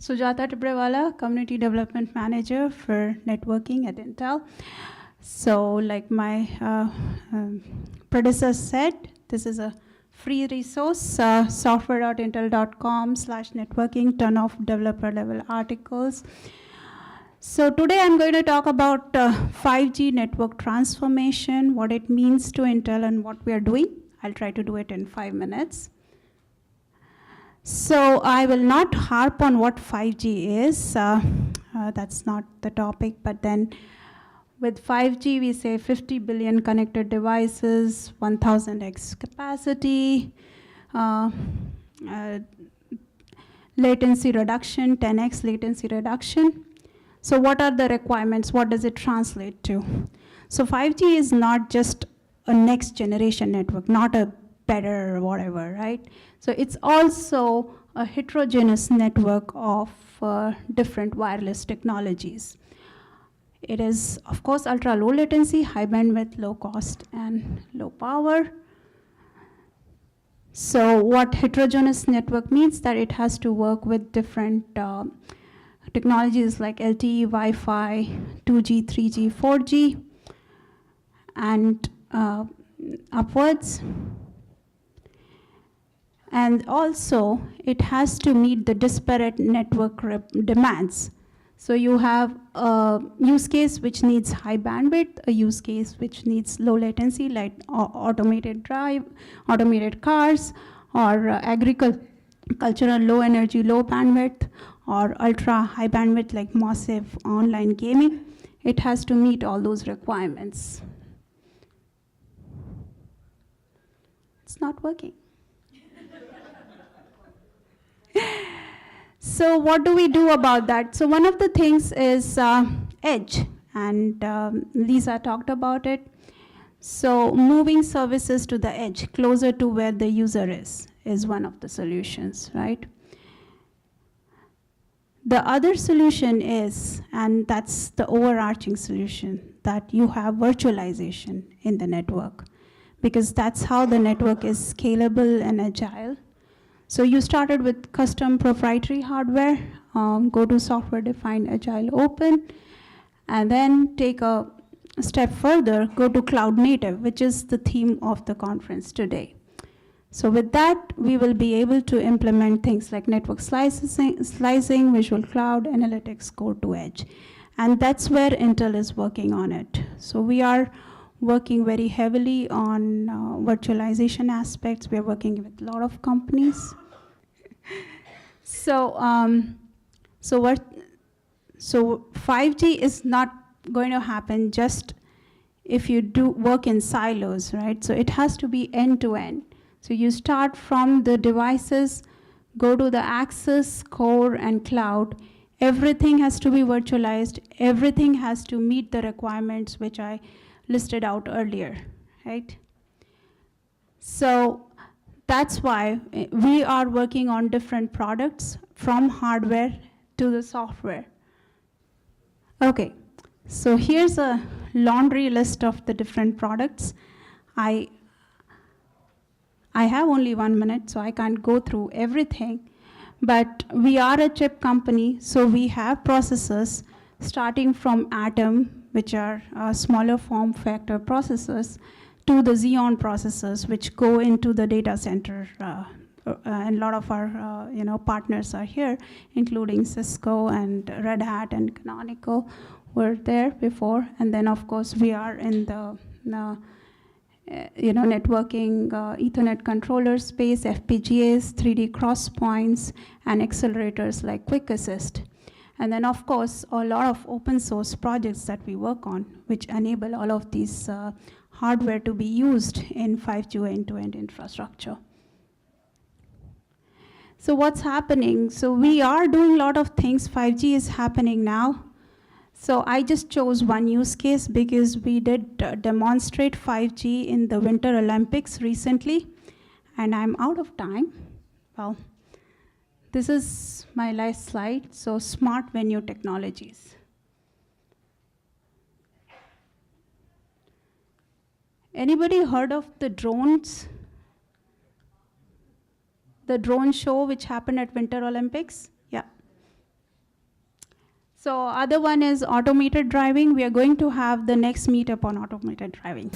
Sujata Tibrewala, Community Development Manager for Networking at Intel. So like my predecessor said, this is a free resource, software.intel.com/networking, ton of developer level articles. So today I'm going to talk about 5G network transformation, what it means to Intel and what we are doing. I'll try to do it in 5 minutes. So I will not harp on what 5G is, that's not the topic, but then with 5G we say 50 billion connected devices, 1000x capacity, latency reduction, 10x latency reduction. So what are the requirements? What does it translate to? So 5G is not just a next generation network, not a better or whatever, right? So it's also a heterogeneous network of different wireless technologies. It is, of course, ultra low latency, high bandwidth, low cost, and low power. So what heterogeneous network means that it has to work with different technologies like LTE, Wi-Fi, 2G, 3G, 4G, and upwards. And also, it has to meet the disparate network demands. So you have a use case which needs high bandwidth, a use case which needs low latency, like automated drive, automated cars, or agricultural low energy, low bandwidth, or ultra high bandwidth like massive online gaming. It has to meet all those requirements. It's not working. So what do we do about that? So one of the things is edge, and Lisa talked about it. So moving services to the edge, closer to where the user is one of the solutions, right? The other solution is, and that's the overarching solution, that you have virtualization in the network, because that's how the network is scalable and agile. So you started with custom proprietary hardware, go to software-defined agile open, and then take a step further, go to cloud native, which is the theme of the conference today. So with that, we will be able to implement things like network slicing, visual cloud, analytics, core to edge. And that's where Intel is working on it. So we are working very heavily on virtualization aspects. We are working with a lot of companies. So 5G is not going to happen just if you do work in silos, right? So it has to be end to end. So you start from the devices, go to the access, core, and cloud. Everything has to be virtualized. Everything has to meet the requirements which I listed out earlier, right? So that's why we are working on different products from hardware to the software. Okay, so here's a laundry list of the different products. I have only 1 minute, so I can't go through everything, but we are a chip company, so we have processors starting from Atom, which are smaller form factor processors, to the Xeon processors, which go into the data center. And a lot of our partners are here, including Cisco and Red Hat and Canonical were there before. And then, of course, we are in the networking, Ethernet controller space, FPGAs, 3D cross points, and accelerators like Quick Assist. And then, of course, a lot of open source projects that we work on, which enable all of these hardware to be used in 5G end-to-end infrastructure. So what's happening? So we are doing a lot of things. 5G is happening now. So I just chose one use case because we did demonstrate 5G in the Winter Olympics recently, and I'm out of time. Well, this is my last slide. So smart venue technologies. Anybody heard of the drones? The drone show which happened at Winter Olympics? Yeah. So other one is automated driving. We are going to have the next meetup on automated driving.